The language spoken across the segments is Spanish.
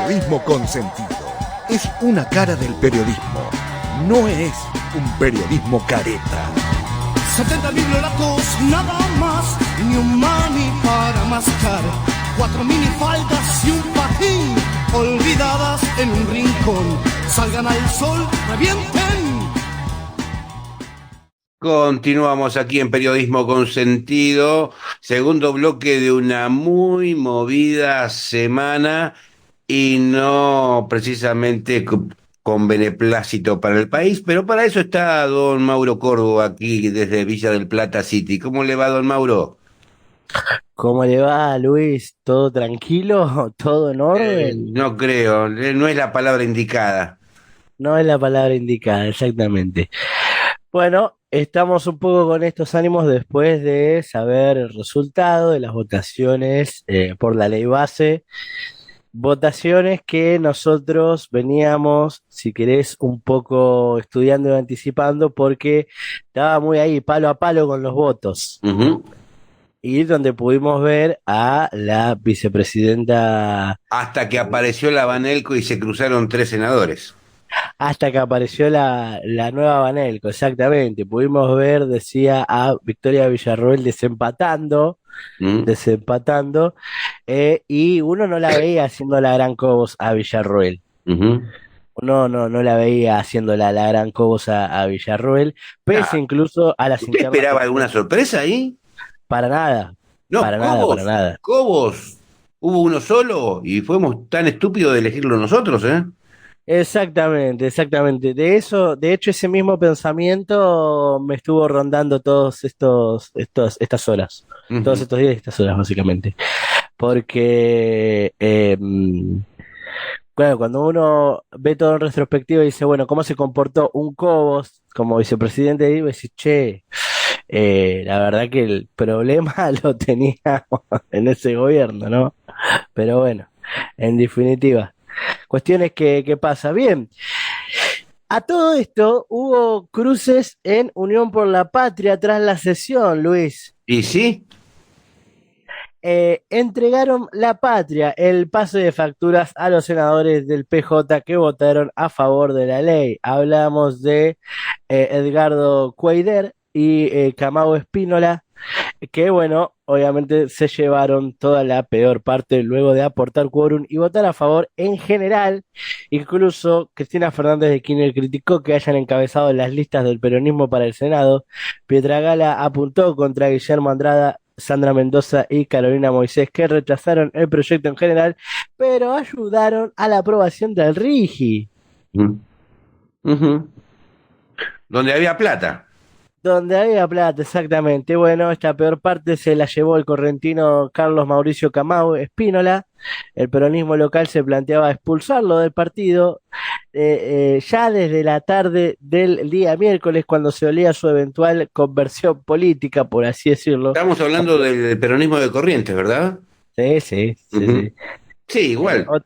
Periodismo con sentido. Es una cara del periodismo. No es un periodismo careta. 70.000 relatos, nada más, ni un mani para mascar. 4 minifaldas y un patín, olvidadas en un rincón. Salgan al sol, revienten. Continuamos aquí en Periodismo con Sentido, segundo bloque de una muy movida semana y no precisamente con beneplácito para el país, pero para eso está don Mauro Córdoba aquí desde Villa del Plata City. ¿Cómo le va, don Mauro? ¿Cómo le va, Luis? ¿Todo tranquilo? ¿Todo en orden? No creo, no es la palabra indicada. No es la palabra indicada, exactamente. Bueno, estamos un poco con estos ánimos después de saber el resultado de las votaciones por la ley base. Votaciones que nosotros veníamos, si querés, un poco estudiando y anticipando porque estaba muy ahí, palo a palo con los votos. Ujú. Y donde pudimos ver a la vicepresidenta Hasta que apareció la Banelco y se cruzaron 3 senadores. hasta que apareció la nueva Banelco, exactamente. Pudimos ver, decía, a Victoria Villarroel ¿Mm? desempatando, y uno no la veía haciendo la gran cobos a Villarroel. Ujú. Uno no la veía haciendo la gran cobos a Villarroel, pese Ah, incluso a las ¿usted internas esperaba que alguna sorpresa ahí? para nada, No, para nada, para Cobos, nada. Cobos. Hubo uno solo y fuimos tan estúpidos de elegirlo nosotros, ¿eh? Exactamente, exactamente. De hecho, ese mismo pensamiento me estuvo rondando estas horas, todos Ujú. estos días y estas horas, básicamente. Porque, claro, cuando uno ve todo en retrospectiva y dice, bueno, ¿cómo se comportó un Cobos como vicepresidente? Y decís, che, la verdad que el problema lo teníamos en ese gobierno, ¿no? Pero bueno, en definitiva. Cuestiones que pasa. Bien, a todo esto hubo cruces en Unión por la Patria tras la sesión, Luis. ¿Y sí? Entregaron la patria, el pase de facturas a los senadores del PJ que votaron a favor de la ley. Hablamos de Edgardo Cueider y Camao Espínola, que bueno, obviamente se llevaron toda la peor parte luego de aportar quórum y votar a favor en general. Incluso Cristina Fernández de Kirchner criticó que hayan encabezado las listas del peronismo para el Senado. Pietragala apuntó contra Guillermo Andrada, Sandra Mendoza y Carolina Moisés, que rechazaron el proyecto en general, pero ayudaron a la aprobación del RIGI. Ujú. Ujú. Donde había plata. Donde había plata, exactamente. Bueno, esta peor parte se la llevó el correntino Carlos Mauricio Camao Espínola. El peronismo local se planteaba expulsarlo del partido ya desde la tarde del día miércoles, cuando se olía su eventual conversión política, por así decirlo. Estamos hablando del peronismo de Corrientes, ¿verdad? Sí, sí, sí, Ujú. sí. Sí, Eh, igual. ot-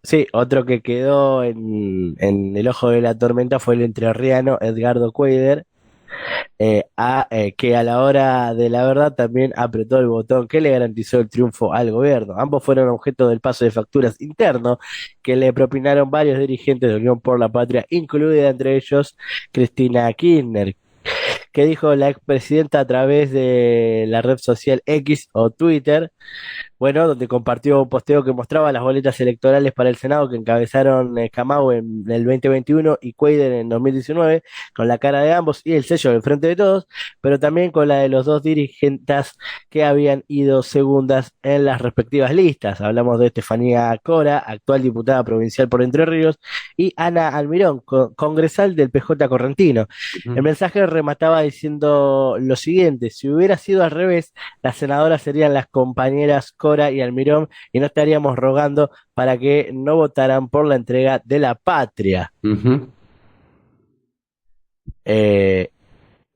sí, otro que quedó en el ojo de la tormenta fue el entrerriano Edgardo Cueider, que a la hora de la verdad también apretó el botón que le garantizó el triunfo al gobierno. Ambos fueron objeto del paso de facturas interno que le propinaron varios dirigentes de Unión por la Patria, incluida entre ellos Cristina Kirchner, que dijo la expresidenta a través de la red social X o Twitter, bueno, donde compartió un posteo que mostraba las boletas electorales para el Senado que encabezaron Camau en el 2021 y Cuader en 2019, con la cara de ambos y el sello del Frente de Todos, pero también con la de los dos dirigentes que habían ido segundas en las respectivas listas. Hablamos de Estefanía Cora, actual diputada provincial por Entre Ríos, y Ana Almirón, congresal del PJ Correntino. El Ujú. mensaje remataba diciendo lo siguiente: si hubiera sido al revés, las senadoras serían las compañeras Cora y Almirón y no estaríamos rogando para que no votaran por la entrega de la patria. Ujú. Eh,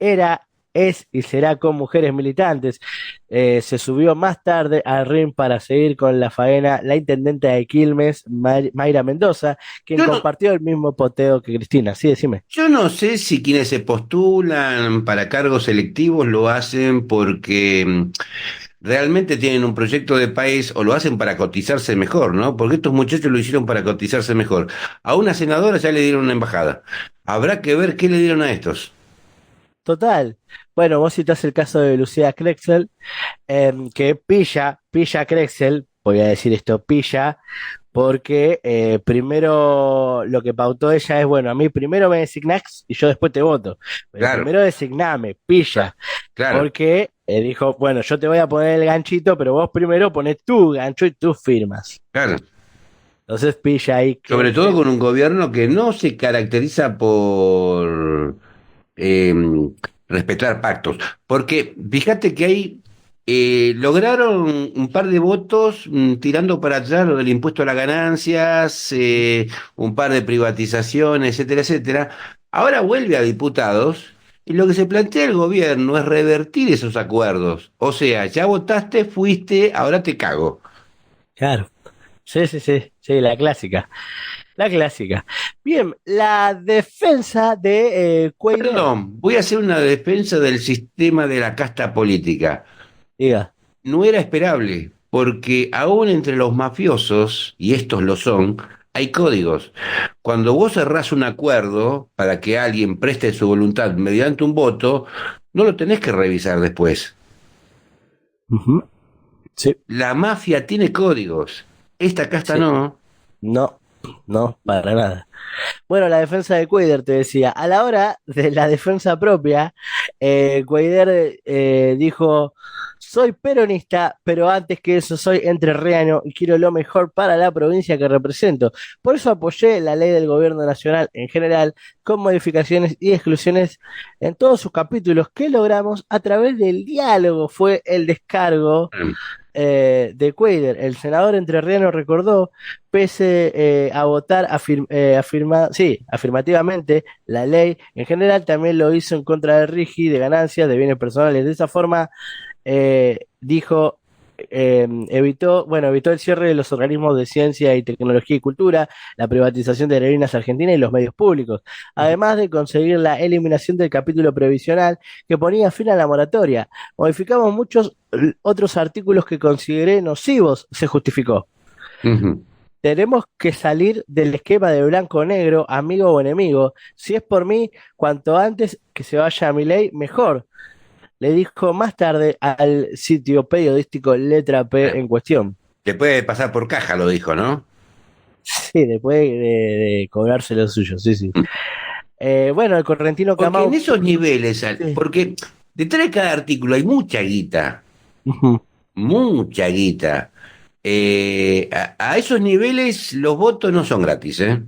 Era, es y será con mujeres militantes. Se subió más tarde al ring para seguir con la faena la intendente de Quilmes, Mayra Mendoza, quien Yo no, compartió el mismo poteo que Cristina. Sí, decime. yo no sé si quienes se postulan para cargos selectivos lo hacen porque realmente tienen un proyecto de país o lo hacen para cotizarse mejor, ¿no? Porque estos muchachos lo hicieron para cotizarse mejor. A una senadora ya le dieron una embajada. Habrá que ver qué le dieron a estos. Total. Bueno, vos citás el caso de Lucía Krexel, que pilla a Krexel, voy a decir esto, pilla, porque primero lo que pautó ella es, bueno, a mí primero me designás y yo después te voto, pero Claro, primero designame, pilla, claro, porque dijo, bueno, yo te voy a poner el ganchito, pero vos primero pones tu gancho y tus firmas. claro. Entonces pilla ahí Sobre todo Krexel. con un gobierno que no se caracteriza por eh, respetar pactos. Porque fíjate que ahí lograron un par de votos tirando para atrás lo del impuesto a las ganancias, un par de privatizaciones, etcétera, etcétera. Ahora vuelve a diputados y lo que se plantea el gobierno es revertir esos acuerdos. O sea, ya votaste, fuiste, ahora te cago. Claro. Sí, sí, sí, sí, la clásica. La clásica. Bien, la defensa de Cuellar. Perdón, voy a hacer una defensa del sistema de la casta política. Diga. No era esperable, porque aún entre los mafiosos, y estos lo son, hay códigos. Cuando vos cerrás un acuerdo para que alguien preste su voluntad mediante un voto, no lo tenés que revisar después. Ujú. Sí, La mafia tiene códigos. Esta casta sí. no. No, no, para nada. Bueno, la defensa de Cuellar, te decía. A la hora de la defensa propia, Cuellar dijo: soy peronista, pero antes que eso soy entrerriano y quiero lo mejor para la provincia que represento. Por eso apoyé la ley del gobierno nacional en general, con modificaciones y exclusiones en todos sus capítulos que logramos a través del diálogo. Fue el descargo de Cuellar. El senador entrerriano recordó, pese a votar sí, afirmativamente la ley, en general también lo hizo en contra de Rigi, de ganancias, de bienes personales. De esa forma, dijo, evitó el cierre de los organismos de ciencia y tecnología y cultura, la privatización de Aerolíneas Argentinas y los medios públicos, además de conseguir la eliminación del capítulo previsional que ponía fin a la moratoria. Modificamos muchos otros artículos que consideré nocivos, se justificó. Ujú. Tenemos que salir del esquema de blanco-negro, amigo o enemigo. Si es por mí, cuanto antes que se vaya a mi ley, mejor. Le dijo más tarde al sitio periodístico Letra P en cuestión. Te puede pasar por caja, lo dijo, ¿no? Sí, después de cobrarse lo suyo, sí, sí. Bueno, el correntino Porque en Camau. esos niveles, Sí. porque detrás de cada artículo hay mucha guita. Ujú. Mucha guita. A esos niveles los votos no son gratis, ¿eh?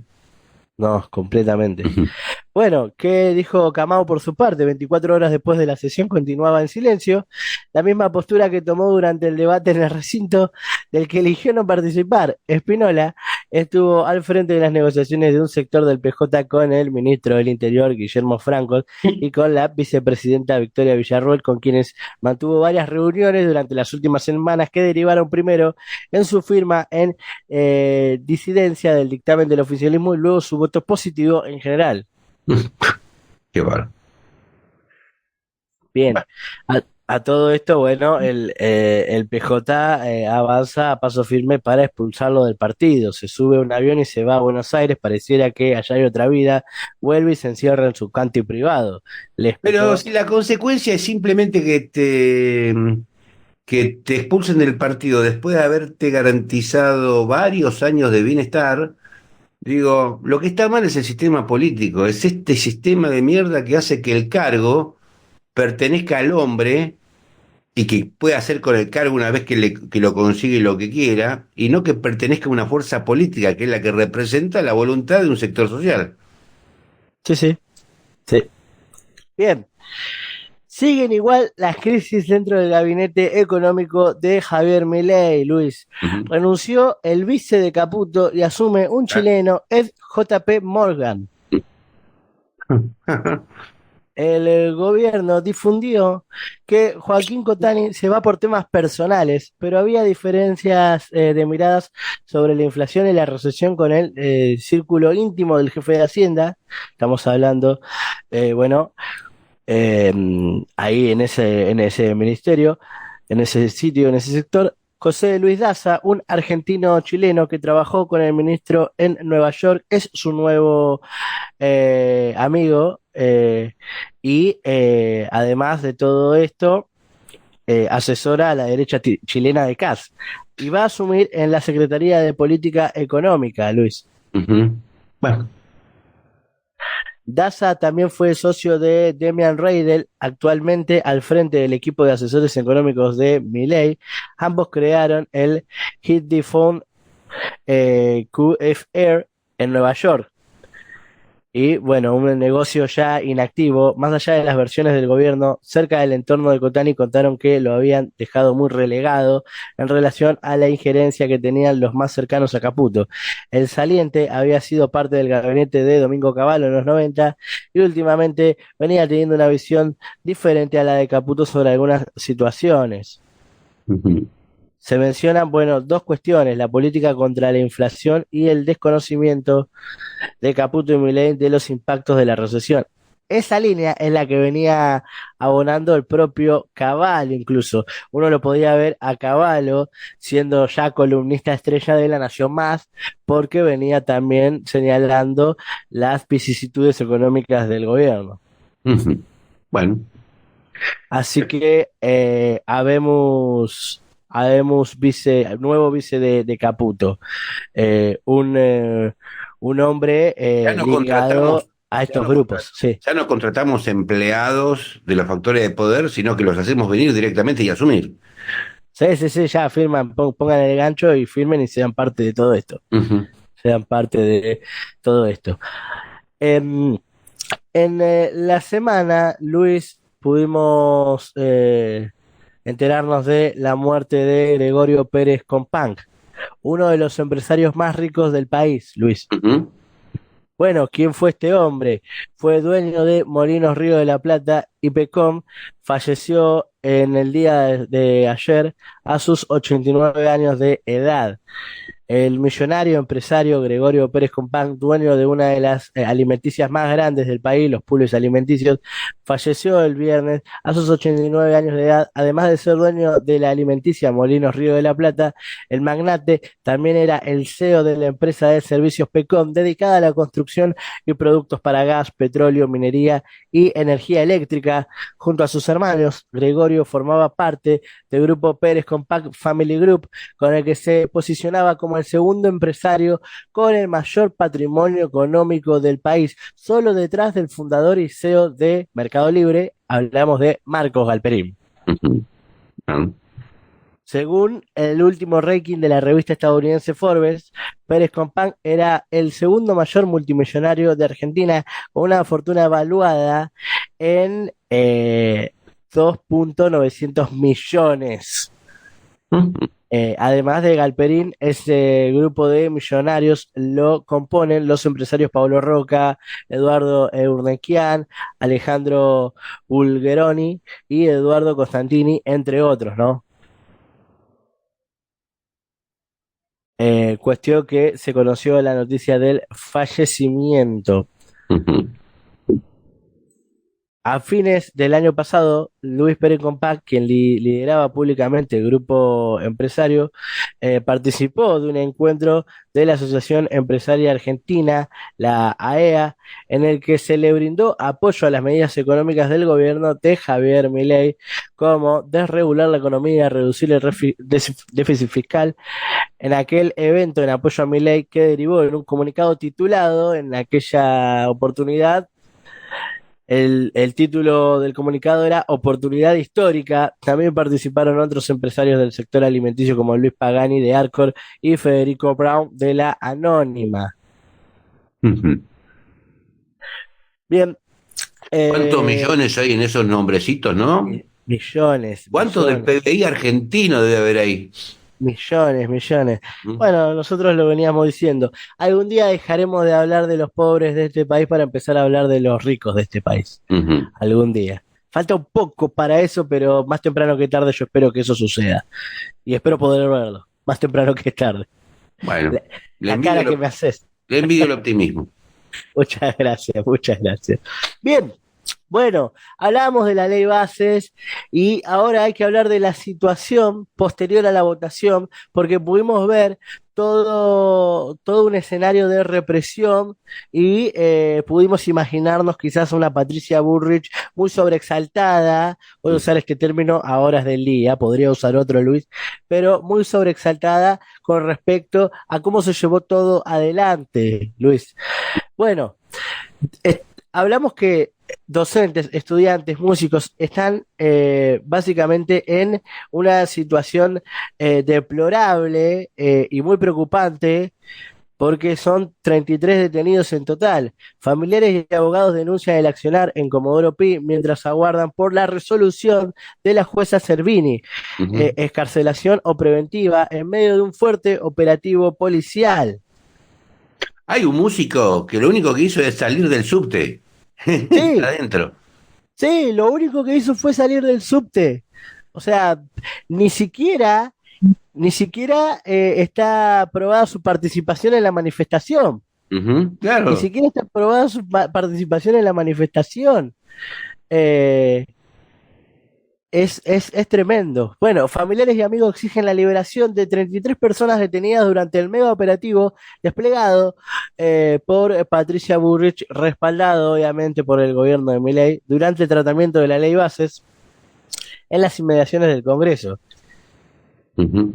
No, completamente. Ujú. Bueno, ¿qué dijo Camao por su parte? 24 horas después de la sesión continuaba en silencio, la misma postura que tomó durante el debate en el recinto del que eligió no participar. Spinola estuvo al frente de las negociaciones de un sector del PJ con el ministro del Interior, Guillermo Franco, y con la vicepresidenta Victoria Villarroel, con quienes mantuvo varias reuniones durante las últimas semanas que derivaron primero en su firma en disidencia del dictamen del oficialismo y luego su voto positivo en general. Qué bárbaro. Bien, a todo esto, bueno, el PJ avanza a paso firme para expulsarlo del partido. Se sube a un avión y se va a Buenos Aires. Pareciera que allá hay otra vida. Vuelve y se encierra en su country privado. Le Pero espetó. si la consecuencia es simplemente que te expulsen del partido después de haberte garantizado varios años de bienestar, digo, lo que está mal es el sistema político, es este sistema de mierda que hace que el cargo pertenezca al hombre y que pueda hacer con el cargo una vez que lo consigue lo que quiera, y no que pertenezca a una fuerza política que es la que representa la voluntad de un sector social. Sí, sí, sí. Bien. Siguen igual las crisis dentro del gabinete económico de Javier Milei, Luis. Ujú. Renunció el vice de Caputo y asume un chileno, Ed J.P. Morgan. El gobierno difundió que Joaquín Cotani se va por temas personales, pero había diferencias de miradas sobre la inflación y la recesión con el círculo íntimo del jefe de Hacienda. Estamos hablando, bueno, eh, ahí en ese ministerio. en ese sitio, en ese sector. José Luis Daza, un argentino chileno que trabajó con el ministro en Nueva York, es su nuevo amigo y además de todo esto, asesora a la derecha chilena de CAS y va a asumir en la Secretaría de Política Económica, Luis. Ujú. Bueno, Daza también fue socio de Demian Reidel, actualmente al frente del equipo de asesores económicos de Milei. Ambos crearon el Hit Fund QFR en Nueva York. Y bueno, un negocio ya inactivo, más allá de las versiones del gobierno, cerca del entorno de Cotani contaron que lo habían dejado muy relegado en relación a la injerencia que tenían los más cercanos a Caputo. El saliente había sido parte del gabinete de Domingo Cavallo en los 90 y últimamente venía teniendo una visión diferente a la de Caputo sobre algunas situaciones. ujú. Se mencionan, bueno, dos cuestiones, la política contra la inflación y el desconocimiento de Caputo y Milei de los impactos de la recesión. Esa línea es la que venía abonando el propio Cavallo, incluso. Uno lo podía ver a Cavallo siendo ya columnista estrella de La Nación Más, porque venía también señalando las vicisitudes económicas del gobierno. Ujú. Bueno, Así que habemos nuevo vice de Caputo, eh, un, eh, un hombre ya no ligado contratamos, a ya estos no contra- grupos, sí. ya no contratamos empleados de los factores de poder, sino que los hacemos venir directamente y asumir. Sí, sí, sí, ya firman, pongan el gancho y firmen y sean parte de todo esto. Ujú. Sean parte de todo esto. Em, en la semana, Luis, pudimos enterarnos de la muerte de Gregorio Pérez Companc, uno de los empresarios más ricos del país, Luis. Ujú. Bueno, ¿quién fue este hombre? Fue dueño de Molinos Río de la Plata y Pecom. Falleció en el día de ayer a sus 89 años de edad. El millonario empresario Gregorio Pérez Compán, dueño de una de las alimenticias más grandes del país, los Pulos Alimenticios, falleció el viernes a sus 89 años de edad. Además de ser dueño de la alimenticia Molinos Río de la Plata, el magnate también era el CEO de la empresa de servicios Pecom, dedicada a la construcción y productos para gas, petróleo, minería y energía eléctrica. Junto a sus hermanos, Gregorio formaba parte del grupo Pérez Compact Family Group, con el que se posicionaba como el segundo empresario con el mayor patrimonio económico del país, solo detrás del fundador y CEO de Mercado Libre, hablamos de Marcos Galperín. Ujú. Bueno, Según el último ranking de la revista estadounidense Forbes, Pérez Compán era el segundo mayor multimillonario de Argentina, con una fortuna evaluada en 2.900 millones. ujú. Además de Galperín, ese grupo de millonarios lo componen los empresarios Pablo Roca, Eduardo Urnequian, Alejandro Bulgeroni y Eduardo Costantini, entre otros, ¿no? Cuestión que se conoció la noticia del fallecimiento. Ujú. A fines del año pasado, Luis Pérez Compás, quien lideraba públicamente el grupo empresario, participó de un encuentro de la Asociación Empresaria Argentina, la AEA, en el que se le brindó apoyo a las medidas económicas del gobierno de Javier Milei, como desregular la economía, reducir el déficit fiscal. En aquel evento en apoyo a Milei, que derivó en un comunicado titulado en aquella oportunidad, el título del comunicado era Oportunidad Histórica. También participaron otros empresarios del sector alimenticio como Luis Pagani de Arcor y Federico Brown de la Anónima. Ujú. Bien, ¿Cuántos eh, millones hay en esos nombrecitos, no? millones, ¿Cuánto del millones, PBI argentino debe haber ahí? millones, millones. ¿Mm? Bueno, nosotros lo veníamos diciendo. Algún día dejaremos de hablar de los pobres de este país para empezar a hablar de los ricos de este país. Ujú. Algún día. Falta un poco para eso, pero más temprano que tarde yo espero que eso suceda. Y espero poder verlo, más temprano que tarde. Bueno, La, le la cara envidio, que me haces. le envidio el optimismo. Muchas gracias, muchas gracias. Bien, Bueno, hablamos de la ley bases y ahora hay que hablar de la situación posterior a la votación, porque pudimos ver todo un escenario de represión y pudimos imaginarnos quizás una Patricia Bullrich muy sobreexaltada, voy a usar este término a horas del día, podría usar otro Luis, pero muy sobreexaltada con respecto a cómo se llevó todo adelante, Luis. Bueno. Eh, Hablamos que docentes, estudiantes, músicos están básicamente en una situación deplorable y muy preocupante porque son 33 detenidos en total. Familiares y abogados denuncian el accionar en Comodoro Pi mientras aguardan por la resolución de la jueza Cervini, Ujú. excarcelación o preventiva en medio de un fuerte operativo policial. Hay un músico que lo único que hizo es salir del subte. Está Sí, adentro. sí, lo único que hizo fue salir del subte. O sea, ni siquiera, ni siquiera está aprobada su participación en la manifestación. Ujú, Ni claro. siquiera está aprobada su participación en la manifestación. Eh, es tremendo. Bueno, familiares y amigos exigen la liberación de 33 personas detenidas durante el mega operativo desplegado por Patricia Burrich, respaldado obviamente por el gobierno de Milei, durante el tratamiento de la ley bases en las inmediaciones del Congreso. Ujú.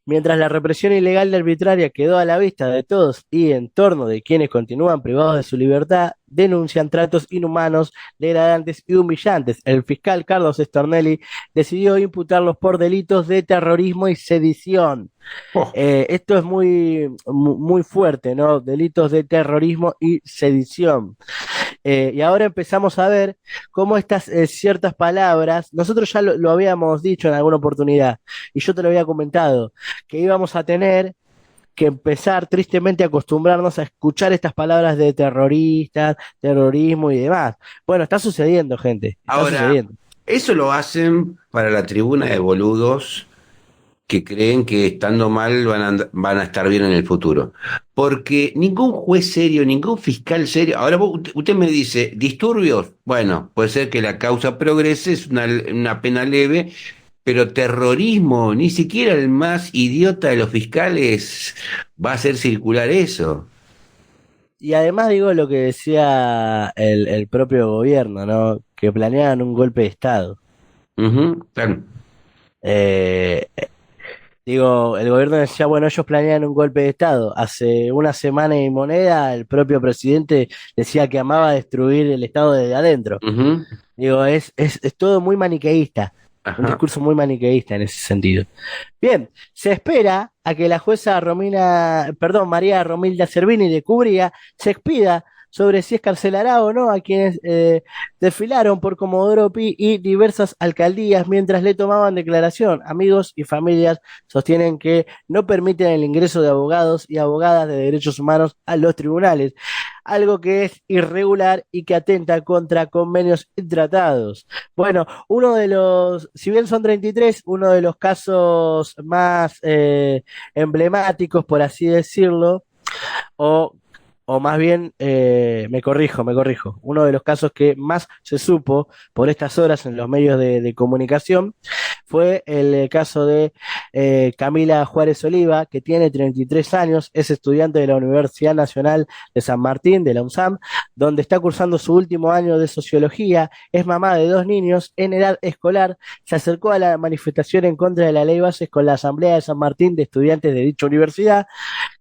Mientras la represión ilegal y arbitraria quedó a la vista de todos y en torno de quienes continúan privados de su libertad, denuncian tratos inhumanos, degradantes y humillantes. El fiscal Carlos Stornelli decidió imputarlos por delitos de terrorismo y sedición. Oh, Esto es muy fuerte, ¿no? Delitos de terrorismo y sedición. Y ahora empezamos a ver cómo estas ciertas palabras, nosotros ya lo habíamos dicho en alguna oportunidad, y yo te lo había comentado, que íbamos a tener que empezar tristemente a acostumbrarnos a escuchar estas palabras de terroristas, terrorismo y demás. Bueno, está sucediendo, gente, está ahora, sucediendo. eso lo hacen para la tribuna de boludos que creen que estando mal van a estar bien en el futuro. Porque ningún juez serio, ningún fiscal serio, ahora usted me dice, disturbios, bueno, puede ser que la causa progrese, es una pena leve, pero terrorismo, ni siquiera el más idiota de los fiscales va a hacer circular eso. Y además digo lo que decía el propio gobierno, ¿no? Que planeaban un golpe de Estado. Ujú, claro. Eh, Digo, el gobierno decía, bueno, ellos planean un golpe de Estado. Hace una semana y moneda, el propio presidente decía que amaba destruir el Estado desde adentro. Ujú, Digo, es todo muy maniqueísta, un ajá. discurso muy maniqueísta en ese sentido. Bien, se espera a que la jueza María Romilda Cervini de Cubría se expida sobre si escarcelará o no a quienes desfilaron por Comodoro Pi y diversas alcaldías mientras le tomaban declaración. Amigos y familias sostienen que no permiten el ingreso de abogados y abogadas de derechos humanos a los tribunales, algo que es irregular y que atenta contra convenios y tratados. Bueno, si bien son 33, uno de los casos más emblemáticos, por así decirlo, o, o más bien, me corrijo, uno de los casos que más se supo por estas horas en los medios de comunicación fue el caso de Camila Juárez Oliva, que tiene 33 años, es estudiante de la Universidad Nacional de San Martín, de la UNSAM, donde está cursando su último año de sociología, es mamá de dos niños en edad escolar, se acercó a la manifestación en contra de la ley bases con la Asamblea de San Martín de estudiantes de dicha universidad,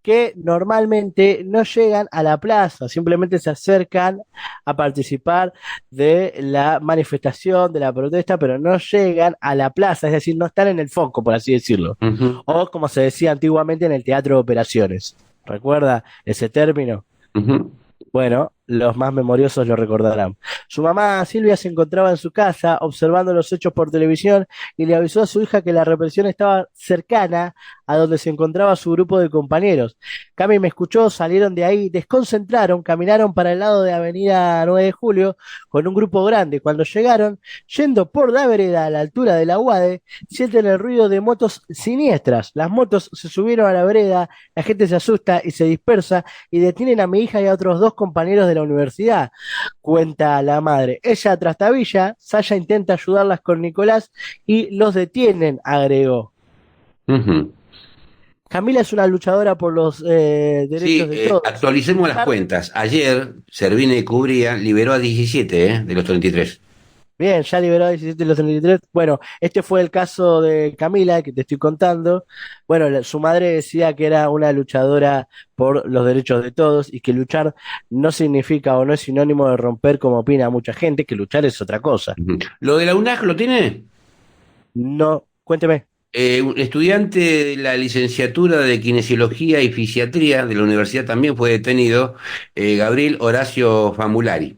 que normalmente no llegan a la plaza, simplemente se acercan a participar de la manifestación, de la protesta, pero no llegan a la plaza, es decir, no están en el foco, por así decirlo. Ujú, O como se decía antiguamente en el teatro de operaciones. ¿Recuerda ese término? ujú. Bueno, los más memoriosos lo recordarán. Su mamá Silvia se encontraba en su casa observando los hechos por televisión y le avisó a su hija que la represión estaba cercana a donde se encontraba su grupo de compañeros. Cami me escuchó, salieron de ahí, desconcentraron, caminaron para el lado de Avenida 9 de Julio con un grupo grande. Cuando llegaron, yendo por la vereda a la altura de la UADE, sienten el ruido de motos siniestras. Las motos se subieron a la vereda, la gente se asusta y se dispersa y detienen a mi hija y a otros dos compañeros de la la universidad, cuenta la madre. Ella trastabilla, Sasha intenta ayudarlas con Nicolás y los detienen, agregó. Ujú. Camila es una luchadora por los Sí, derechos de todos. actualicemos las cuentas. Ayer, Servine y Cubría liberó a 17, de los 33. Bien, ya liberó a 17 de los 33. Bueno, este fue el caso de Camila, que te estoy contando. Bueno, su madre decía que era una luchadora por los derechos de todos y que luchar no significa o no es sinónimo de romper como opina mucha gente, que luchar es otra cosa. Ujú. ¿Lo de la UNAG lo tiene? No, cuénteme. Un estudiante de la licenciatura de Kinesiología y Fisiatría de la universidad también fue detenido, Gabriel Horacio Famulari,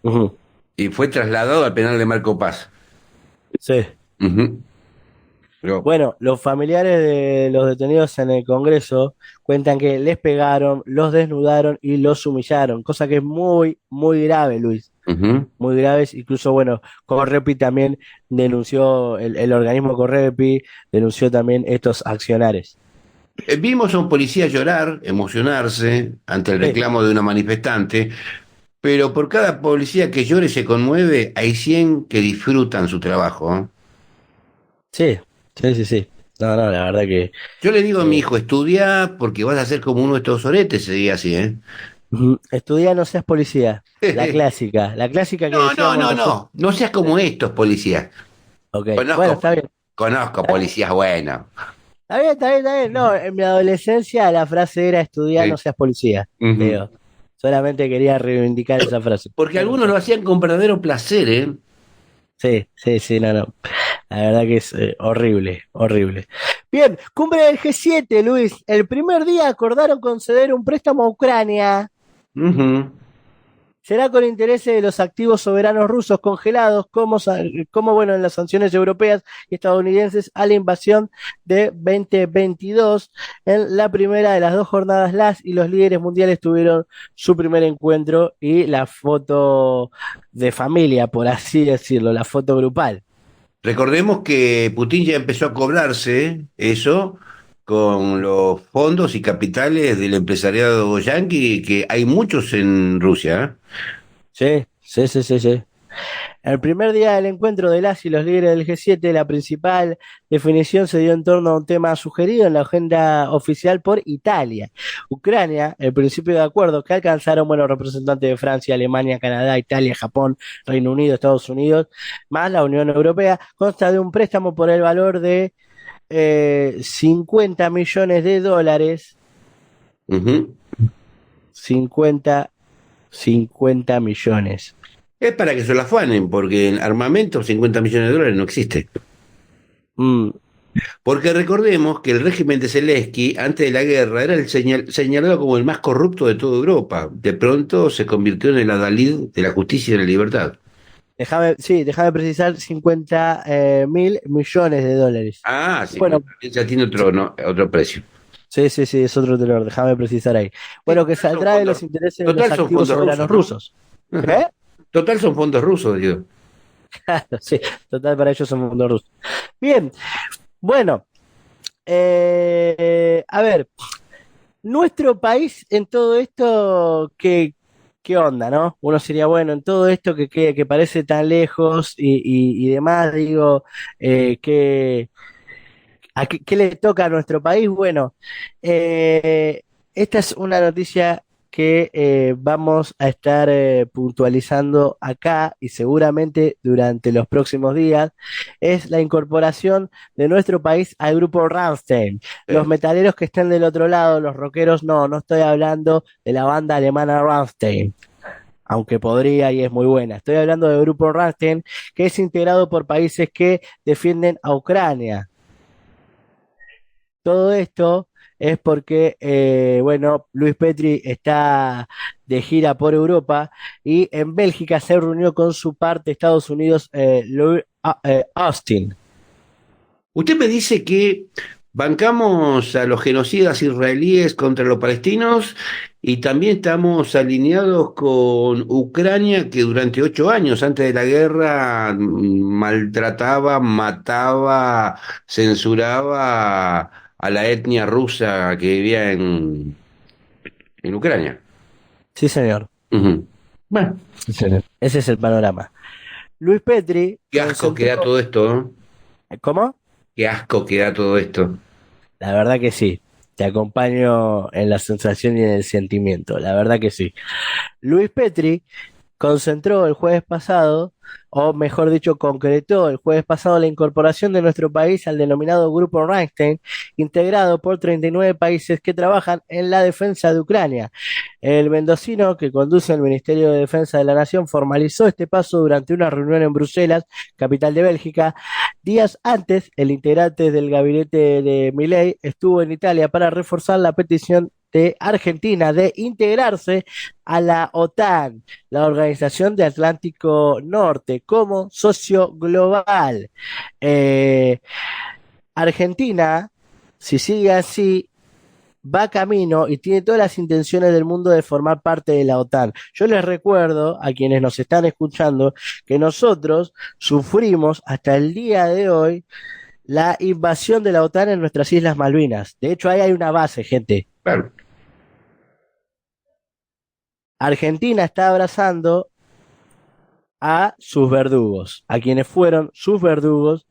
Ujú. y fue trasladado al penal de Marco Paz. Sí. Ujú. Pero, Bueno, los familiares de los detenidos en el Congreso cuentan que les pegaron, los desnudaron y los humillaron, cosa que es muy, muy grave, Luis. ujú. Muy graves. Incluso, bueno, Correpi también denunció, el organismo Correpi denunció también estos accionares. Vimos a un policía llorar, emocionarse ante el Sí, reclamo de una manifestante, pero por cada policía que llore y se conmueve, hay 100 que disfrutan su trabajo, ¿eh? sí, sí, sí, sí. No, no, la verdad que Yo le digo a mi eh, hijo, estudia porque vas a ser como uno de estos oretes, se diga así, ¿eh? estudia, no seas policía. La clásica que No, no, decíamos no, nosotros. no, no seas como estos policías. Ok, bueno, Conozco, está bien. conozco Está bien, policías buenos. está bien, está bien, está bien. No, en mi adolescencia la frase era estudiar, no Sí. seas policía. Ujú. Digo, solamente quería reivindicar esa frase. Porque algunos lo hacían con verdadero placer, ¿eh? Sí, sí, sí, no, no. La verdad que es horrible, horrible. Bien, cumbre del G7, Luis. El primer día acordaron conceder un préstamo a Ucrania. Ujú. Será con intereses de los activos soberanos rusos congelados, como bueno, en las sanciones europeas y estadounidenses a la invasión de 2022. En la primera de las dos jornadas, las y los líderes mundiales tuvieron su primer encuentro y la foto de familia, por así decirlo, la foto grupal. Recordemos que Putin ya empezó a cobrarse eso con los fondos y capitales del empresariado yanqui, que hay muchos en Rusia, Sí, sí, sí, sí, sí. El primer día del encuentro de las y los líderes del G7, la principal definición se dio en torno a un tema sugerido en la agenda oficial por Italia. Ucrania, el principio de acuerdo que alcanzaron buenos representantes de Francia, Alemania, Canadá, Italia, Japón, Reino Unido, Estados Unidos, más la Unión Europea, consta de un préstamo por el valor de 50 millones de dólares, ¿eh? Ujú. 50, 50 millones. Es para que se lo afanen, porque en armamento 50 millones de dólares no existe. Mm, Porque recordemos que el régimen de Zelensky, antes de la guerra, era señalado como el más corrupto de toda Europa. De pronto se convirtió en el adalid de la justicia y de la libertad. Déjame, sí, déjame precisar 50 mil millones de dólares. Ah, Bueno, 50, ya tiene otro, no, otro precio. sí, sí, sí, es otro tenor, déjame precisar ahí. Sí, Bueno, que saldrá de los intereses de los total son activos fondos soberanos rusos, ¿no? rusos. Ajá. ¿Eh? Total son fondos rusos, digo. Sí, total, para ellos son fondos rusos. Bien, bueno, a ver, nuestro país en todo esto, ¿qué onda, no? Uno sería bueno en todo esto que parece tan lejos y demás, digo, que qué le toca a nuestro país? Bueno, esta es una noticia que vamos a estar puntualizando acá y seguramente durante los próximos días, es la incorporación de nuestro país al grupo Rammstein. Los Sí. metaleros que estén del otro lado, los rockeros, no, no estoy hablando de la banda alemana Rammstein. Aunque podría y es muy buena. Estoy hablando del grupo Rammstein, que es integrado por países que defienden a Ucrania. Todo esto es porque, bueno, Luis Petri está de gira por Europa y en Bélgica se reunió con su parte Estados Unidos, Austin. Usted me dice que bancamos a los genocidas israelíes contra los palestinos y también estamos alineados con Ucrania, que durante 8 años antes de la guerra maltrataba, mataba, censuraba a la etnia rusa que vivía en Ucrania. Sí, señor. Ujú. Bueno, Ese es el panorama. Luis Petri qué asco que da todo esto, ¿no? ¿Cómo? Qué asco que da todo esto. La verdad que sí. Te acompaño en la sensación y en el sentimiento. La verdad que sí. Luis Petri concentró el jueves pasado, o mejor dicho, concretó el jueves pasado la incorporación de nuestro país al denominado Grupo Ramstein, integrado por 39 países que trabajan en la defensa de Ucrania. El mendocino que conduce el Ministerio de Defensa de la Nación formalizó este paso durante una reunión en Bruselas, capital de Bélgica. Días antes, el integrante del gabinete de Milei estuvo en Italia para reforzar la petición de Argentina de integrarse a la OTAN, la Organización de Atlántico Norte, como socio global. Eh, Argentina, si sigue así, va camino y tiene todas las intenciones del mundo de formar parte de la OTAN. Yo les recuerdo a quienes nos están escuchando que nosotros sufrimos hasta el día de hoy la invasión de la OTAN en nuestras Islas Malvinas. De hecho, ahí hay una base, gente. Claro. Argentina está abrazando a sus verdugos, a quienes fueron sus verdugos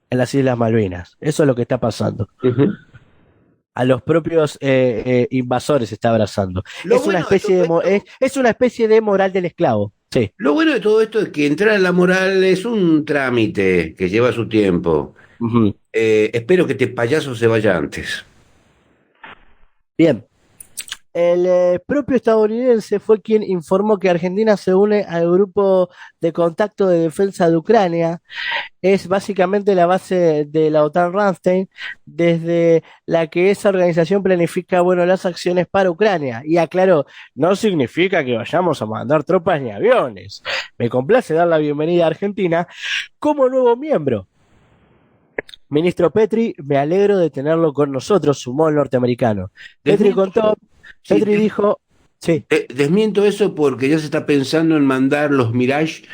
en las Islas Malvinas. Eso es lo que está pasando. Ujú. A los propios invasores está abrazando. Lo Es una bueno de especie de, todo esto, es una especie de moral del esclavo. Sí. lo bueno de todo esto es que entrar en la moral es un trámite que lleva su tiempo. Ujú. Espero que este payaso se vaya antes. Bien. El propio estadounidense fue quien informó que Argentina se une al grupo de contacto de defensa de Ucrania. Es básicamente la base de la OTAN Ramstein, desde la que esa organización planifica, bueno, las acciones para Ucrania. Y aclaró, no significa que vayamos a mandar tropas ni aviones. Me complace dar la bienvenida a Argentina como nuevo miembro. Ministro Petri, me alegro de tenerlo con nosotros, sumó el norteamericano. Petri Desmiento, contó, sí, Petri dijo, sí, desmiento eso porque ya se está pensando en mandar los Mirage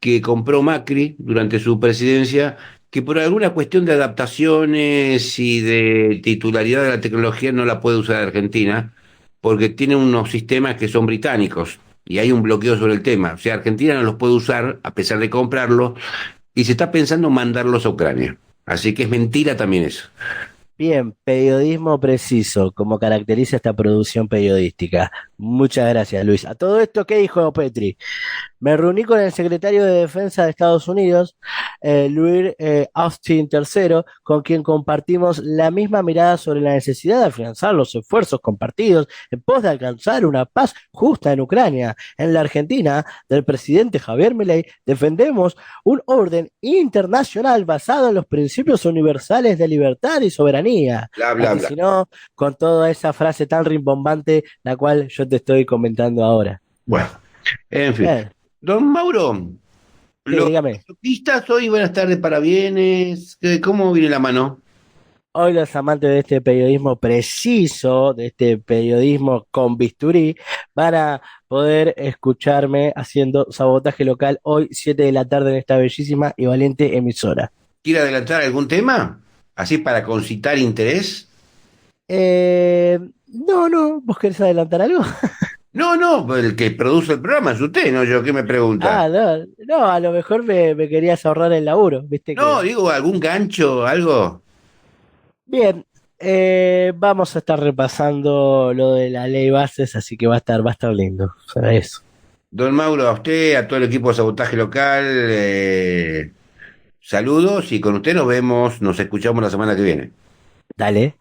que compró Macri durante su presidencia, que por alguna cuestión de adaptaciones y de titularidad de la tecnología no la puede usar Argentina, porque tiene unos sistemas que son británicos y hay un bloqueo sobre el tema. O sea, Argentina no los puede usar a pesar de comprarlos y se está pensando mandarlos a Ucrania. Así que es mentira también eso. bien, periodismo preciso, como caracteriza esta producción periodística. Muchas gracias, Luis. A todo esto, ¿qué dijo Petri? Me reuní con el secretario de Defensa de Estados Unidos, Louis Austin III, con quien compartimos la misma mirada sobre la necesidad de afianzar los esfuerzos compartidos en pos de alcanzar una paz justa en Ucrania. En la Argentina, del presidente Javier Milei, defendemos un orden internacional basado en los principios universales de libertad y soberanía. Bla, bla, bla. Vaticinó con toda esa frase tan rimbombante, la cual yo te estoy comentando ahora. Bueno, en fin. Bien, Don Mauro, sí, los dígame. masoquistas hoy, buenas tardes, parabienes. ¿Cómo viene la mano? Hoy los amantes de este periodismo preciso, de este periodismo con bisturí, van a poder escucharme haciendo sabotaje local hoy, 7 de la tarde, en esta bellísima y valiente emisora. ¿Quiere adelantar algún tema? Así para concitar interés. No, ¿vos querés adelantar algo? No, no, el que produce el programa es usted, no yo, ¿qué me pregunta? No, a lo mejor me querías ahorrar el laburo, viste No, que... digo, algún gancho, algo. Bien, vamos a estar repasando lo de la ley bases, así que va a estar lindo, será eso. Don Mauro, a usted, a todo el equipo de sabotaje local, saludos y con usted nos vemos, nos escuchamos la semana que viene. Dale.